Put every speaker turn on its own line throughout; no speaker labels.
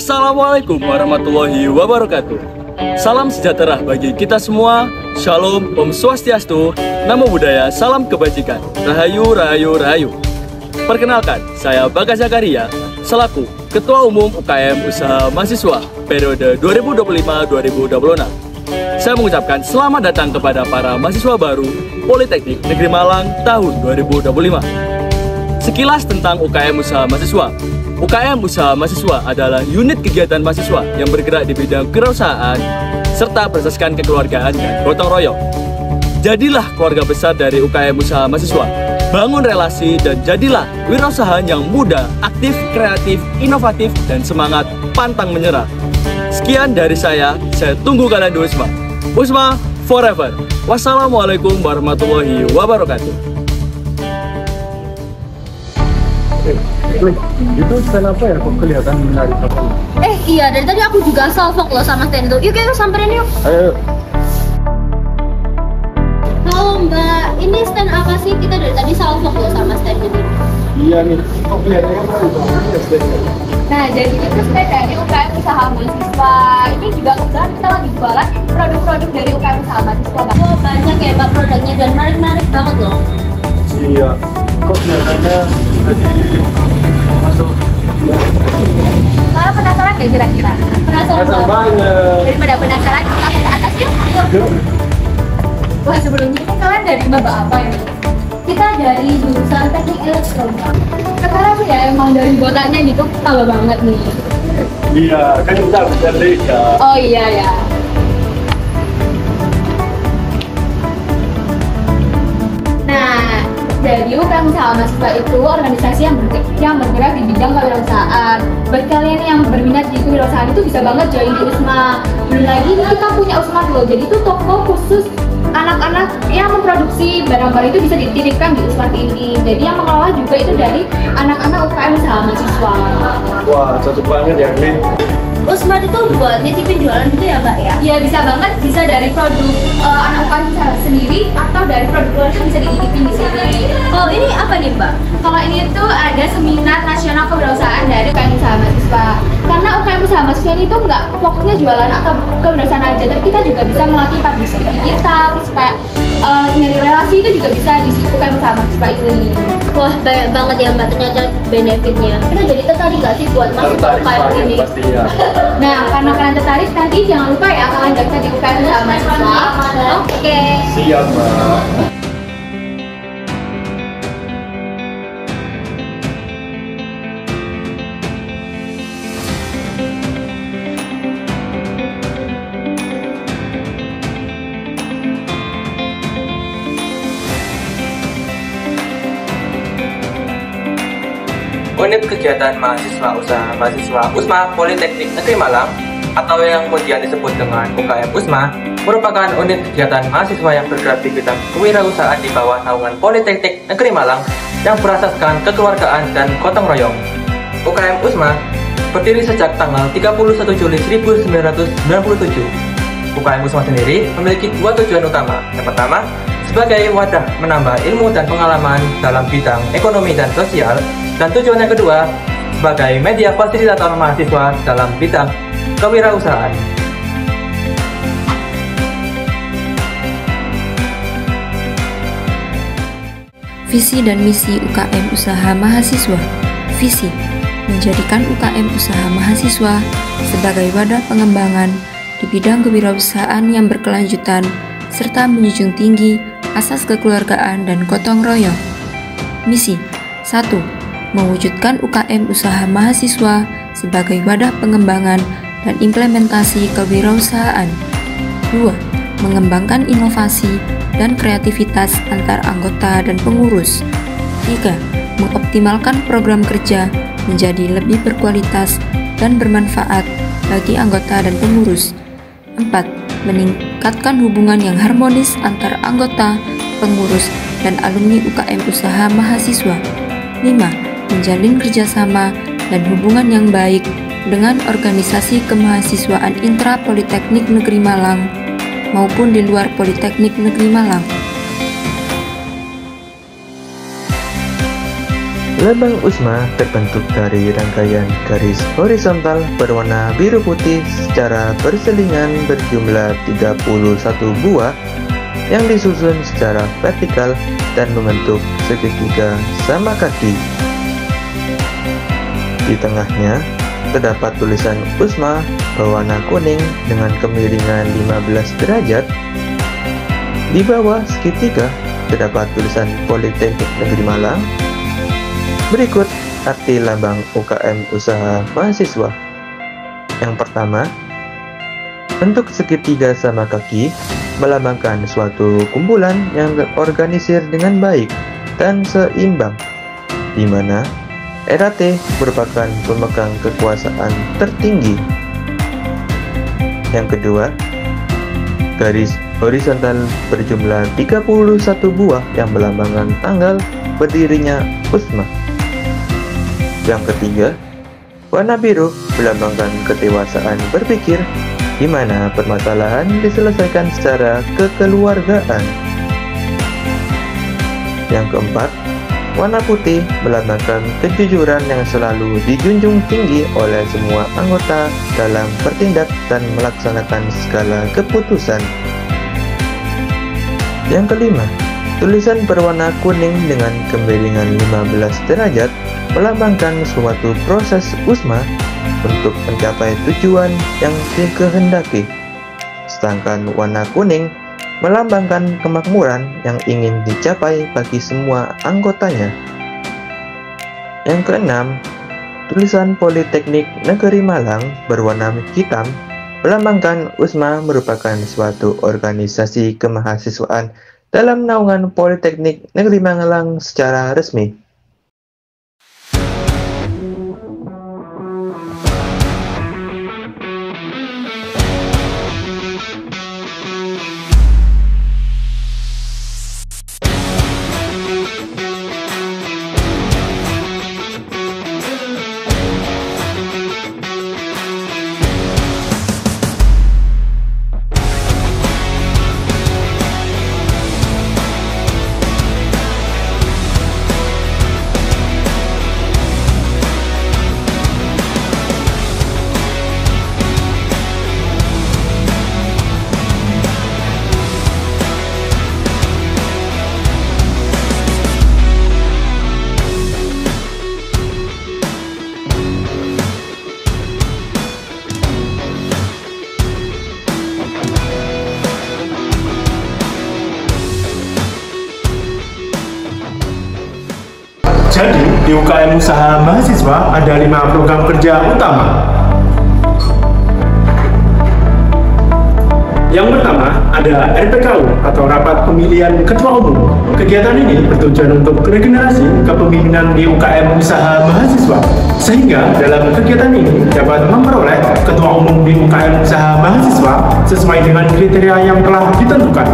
Assalamualaikum warahmatullahi wabarakatuh. Salam sejahtera bagi kita semua. Shalom, Om Swastiastu, Namo Buddhaya, salam kebajikan. Rahayu, rahayu, rahayu. Perkenalkan, saya Bagas Zakaria, selaku Ketua Umum UKM Usaha Mahasiswa periode 2025-2026. Saya mengucapkan selamat datang kepada para mahasiswa baru Politeknik Negeri Malang tahun 2025. Sekilas tentang UKM Usaha Mahasiswa. UKM Usaha Mahasiswa adalah unit kegiatan mahasiswa yang bergerak di bidang kewirausahaan serta berasaskan kekeluargaan dan gotong royong. Jadilah keluarga besar dari UKM Usaha Mahasiswa. Bangun relasi dan jadilah wirausahaan yang muda, aktif, kreatif, inovatif, dan semangat pantang menyerah. Sekian dari saya tunggu kalian di Wisma. Wisma forever. Wassalamualaikum warahmatullahi wabarakatuh.
Itu stand apa ya? Kok kelihatan menarik sekali?
Iya, dari tadi aku juga salfok loh sama stand itu. Yuk kita samperin yuk.
Ayo.
Halo Mbak, ini stand apa sih? Kita dari tadi salfok loh sama stand ini.
Iya nih, kok kelihatannya menarik banget.
Nah, jadi itu stand dari UKM Usaha Mahasiswa. Ini juga kebetulan kita lagi jualan produk-produk dari UKM Usaha Mahasiswa. Wah, banyak ya Mbak produknya dan menarik-menarik banget loh.
Iya, kok kelihatannya tadi masuk.
Kalian penasaran gak kira-kira? Penasaran
banget.
Daripada penasaran, kita ke atas yuk.
Yuk.
Wah, sebelumnya itu kalian dari maba apa ya? Kita dari jurusan teknik elektronika. Sekarang sih ya emang dari botaknya gitu tambah banget nih.
Iya, kan kita bisa beda.
Oh iya ya. Nah, jadi UKM Usaha Mahasiswa itu organisasi yang bergerak di bidang kewirausahaan. Buat kalian yang berminat di kewirausahaan itu bisa banget join di USMA. Belum lagi kita punya USMA loh. Jadi itu toko khusus anak-anak yang memproduksi barang-barang itu bisa dititipkan di USMA ini. Jadi yang mengelola juga itu dari anak-anak UKM Usaha Mahasiswa.
Wah, cocok banget ya, Lin.
USMA itu buat nitipin jualan gitu ya Mbak ya? Iya bisa banget, bisa dari produk anak UKM Usaha sendiri atau dari produk luar yang bisa dititipin di sini. Oh ini apa nih Mbak? Kalau ini tuh ada seminar nasional kewirausahaan dari UKM Usaha Mahasiswa. Karena UKM Usaha Mahasiswa ini tuh nggak fokusnya jualan atau kewirausahaan aja, tapi kita juga bisa melatih publishing digital, terus kayak nyari relasi itu juga bisa di UKM Usaha Mahasiswa ini. Wah banyak banget ya Mbak ternyata benefitnya. Kita jadi tertarik nggak sih buat masuk ke UKM ini?
Pastinya.
Nah, karena kalian tertarik tadi jangan lupa ya kalian daftar di UKM Usaha Mahasiswa. Oke.
Siap, Mbak.
Unit kegiatan mahasiswa usaha mahasiswa USMA Politeknik Negeri Malang atau yang kemudian disebut dengan UKM USMA merupakan unit kegiatan mahasiswa yang bergerak di bidang kewirausahaan di bawah naungan Politeknik Negeri Malang yang berasaskan kekeluargaan dan gotong royong. UKM USMA berdiri sejak tanggal 31 Juli 1997. UKM USMA sendiri memiliki dua tujuan utama. Yang pertama, sebagai wadah menambah ilmu dan pengalaman dalam bidang ekonomi dan sosial, dan tujuan yang kedua sebagai media fasilitator mahasiswa dalam bidang kewirausahaan.
Visi dan misi UKM Usaha Mahasiswa. Visi: menjadikan UKM Usaha Mahasiswa sebagai wadah pengembangan di bidang kewirausahaan yang berkelanjutan serta menjunjung tinggi asas kekeluargaan dan gotong royong. Misi: 1. Mewujudkan UKM Usaha Mahasiswa sebagai wadah pengembangan dan implementasi kewirausahaan. 2. Mengembangkan inovasi dan kreativitas antar anggota dan pengurus. 3. Mengoptimalkan program kerja menjadi lebih berkualitas dan bermanfaat bagi anggota dan pengurus. 4. Meningkatkan hubungan yang harmonis antar anggota, pengurus, dan alumni UKM Usaha Mahasiswa. 5. Menjalin kerjasama dan hubungan yang baik dengan organisasi kemahasiswaan intra Politeknik Negeri Malang maupun di luar Politeknik Negeri Malang.
Lambang USMA terbentuk dari rangkaian garis horizontal berwarna biru putih secara berselingan berjumlah 31 buah yang disusun secara vertikal dan membentuk segitiga sama kaki. Di tengahnya terdapat tulisan USMA berwarna kuning dengan kemiringan 15 derajat. Di bawah segitiga terdapat tulisan Politeknik Negeri Malang. Berikut arti lambang UKM Usaha Mahasiswa. Yang pertama, bentuk segitiga sama kaki melambangkan suatu kumpulan yang terorganisir dengan baik dan seimbang, di mana RAT merupakan pemegang kekuasaan tertinggi. Yang kedua, garis horizontal berjumlah 31 buah yang melambangkan tanggal berdirinya USMA. Yang ketiga, warna biru melambangkan kedewasaan berpikir, di mana permasalahan diselesaikan secara kekeluargaan. Yang keempat, warna putih melambangkan kejujuran yang selalu dijunjung tinggi oleh semua anggota dalam bertindak dan melaksanakan segala keputusan. Yang kelima, tulisan berwarna kuning dengan kemiringan 15 derajat melambangkan suatu proses USMA untuk mencapai tujuan yang dikehendaki. Sedangkan warna kuning melambangkan kemakmuran yang ingin dicapai bagi semua anggotanya. Yang keenam, tulisan Politeknik Negeri Malang berwarna hitam melambangkan USMA merupakan suatu organisasi kemahasiswaan dalam naungan Politeknik Negeri Malang secara resmi.
Jadi, di UKM Usaha Mahasiswa ada 5 program kerja utama. Yang pertama, ada RPKU atau Rapat Pemilihan Ketua Umum. Kegiatan ini bertujuan untuk regenerasi kepemimpinan di UKM Usaha Mahasiswa, sehingga dalam kegiatan ini dapat memperoleh Ketua Umum di UKM Usaha Mahasiswa sesuai dengan kriteria yang telah ditentukan.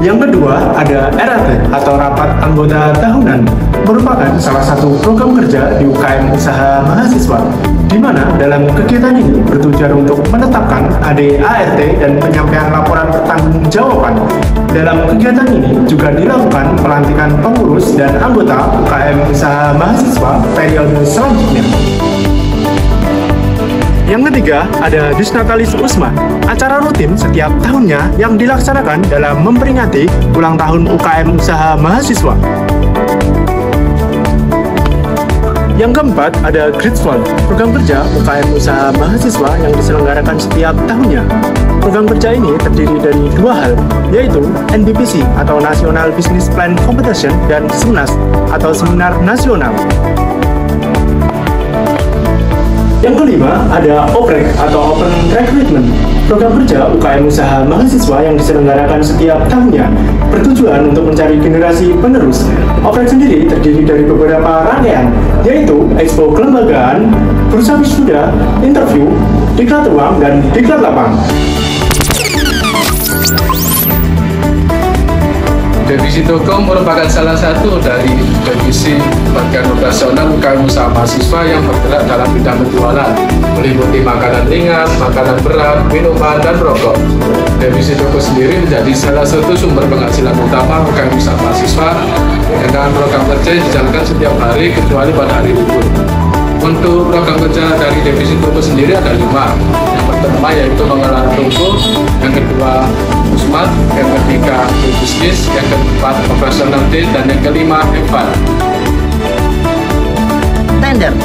Yang kedua, ada RAT atau Rapat Anggota Tahunan, merupakan salah satu program kerja di UKM Usaha Mahasiswa, di mana dalam kegiatan ini bertujuan untuk menetapkan AD/ART dan penyampaian laporan pertanggungjawaban. Dalam kegiatan ini juga dilakukan pelantikan pengurus dan anggota UKM Usaha Mahasiswa periode selanjutnya. Yang ketiga, ada Disnatalis USMA, acara rutin setiap tahunnya yang dilaksanakan dalam memperingati ulang tahun UKM Usaha Mahasiswa. Yang keempat, ada Gridfund, program kerja UKM Usaha Mahasiswa yang diselenggarakan setiap tahunnya. Program kerja ini terdiri dari 2 hal, yaitu NBPC atau National Business Plan Competition dan SEMNAS atau Seminar Nasional. Yang kelima, ada OPREK atau Open Recruitment, program kerja UKM Usaha Mahasiswa yang diselenggarakan setiap tahunnya, bertujuan untuk mencari generasi penerus. OPREK sendiri terdiri dari beberapa rangkaian, yaitu Expo Kelembagaan, Bursa Wisuda, Interview, Diklat Ruang, dan Diklat Lapang.
Divisi Tokom merupakan salah satu dari divisi bagian operasional UKM Usaha Mahasiswa yang bergerak dalam bidang penjualan, meliputi makanan ringan, makanan berat, minuman, dan rokok. divisi toko sendiri menjadi salah satu sumber penghasilan utama UKM usaha mahasiswa dengan program kerja yang dijalankan setiap hari kecuali pada hari libur. Untuk program kerja dari divisi toko sendiri ada 5. Yang pertama yaitu pengelolaan toko, yang kedua Usmat, yang ketiga bisnis, yang keempat operasional D, dan yang kelima EVAL.
Tender.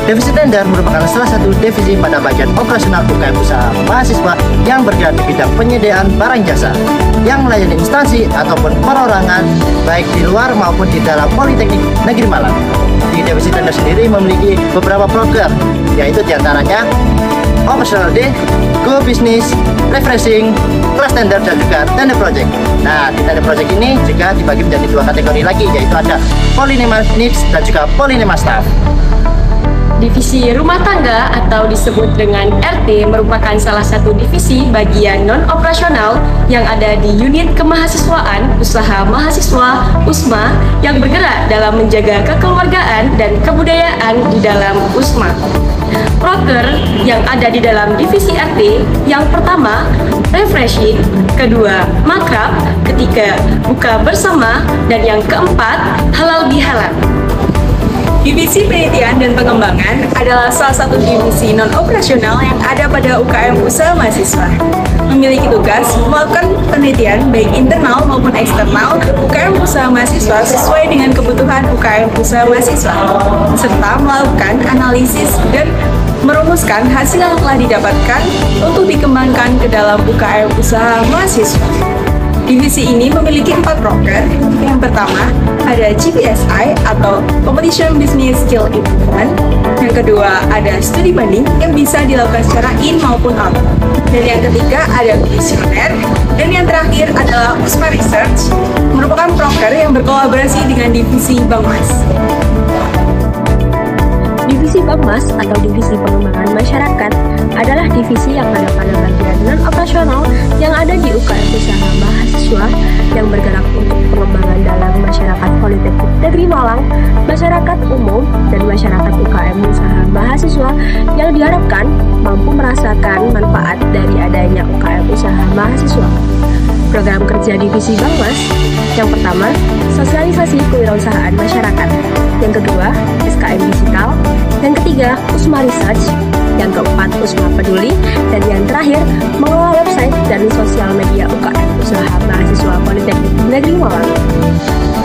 Divisi tender merupakan salah satu divisi pada bagian operasional UKM usaha mahasiswa yang bergerak di bidang penyediaan barang jasa yang melayani instansi ataupun perorangan baik di luar maupun di dalam Politeknik Negeri Malang. Di divisi tender sendiri memiliki beberapa program, yaitu diantaranya Operational D, Go Business, Refreshing, Class Tender, dan juga Tender Project. Nah, di Tender Project ini juga dibagi menjadi 2 kategori lagi, yaitu ada Polynema Needs dan juga Polynema Staff.
Divisi rumah tangga atau disebut dengan RT merupakan salah satu divisi bagian non-operasional yang ada di unit kemahasiswaan usaha mahasiswa USMA yang bergerak dalam menjaga kekeluargaan dan kebudayaan di dalam USMA. Proker yang ada di dalam divisi RT yang pertama refreshing, kedua makrab, ketiga buka bersama, dan yang keempat halal bihalal.
Divisi penelitian dan pengembangan adalah salah satu divisi non-operasional yang ada pada UKM usaha mahasiswa. Memiliki tugas melakukan penelitian baik internal maupun eksternal UKM usaha mahasiswa sesuai dengan kebutuhan UKM usaha mahasiswa, serta melakukan analisis dan merumuskan hasil yang telah didapatkan untuk dikembangkan ke dalam UKM usaha mahasiswa. Divisi ini memiliki 4 proker. Yang pertama ada GPSI atau Competition Business Skill Improvement. Yang kedua ada studi banding yang bisa dilakukan secara in maupun out. Dan yang ketiga ada kuesioner. Dan yang terakhir adalah USMA Research, merupakan proker yang berkolaborasi dengan divisi Bangmas.
Divisi Bangmas atau Divisi Pengembangan Masyarakat adalah divisi yang ada pada bagian non-operasional yang ada di UKM usaha mahasiswa yang bergerak untuk pengembangan dalam masyarakat Politeknik Negeri Malang, masyarakat umum, dan masyarakat UKM usaha mahasiswa yang diharapkan mampu merasakan manfaat dari adanya UKM usaha mahasiswa. Program kerja divisi Bangmas yang pertama, sosialisasi kewirausahaan masyarakat. Yang kedua, SKM digital. Yang ketiga, USMA Research. Yang keempat, USMA Peduli. Dan yang terakhir, mengelola website dan sosial media UKM usaha mahasiswa Politeknik Negeri Malang.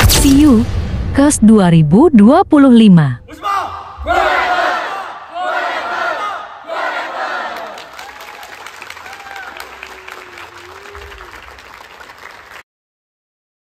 See you, KES 2025.
USMA!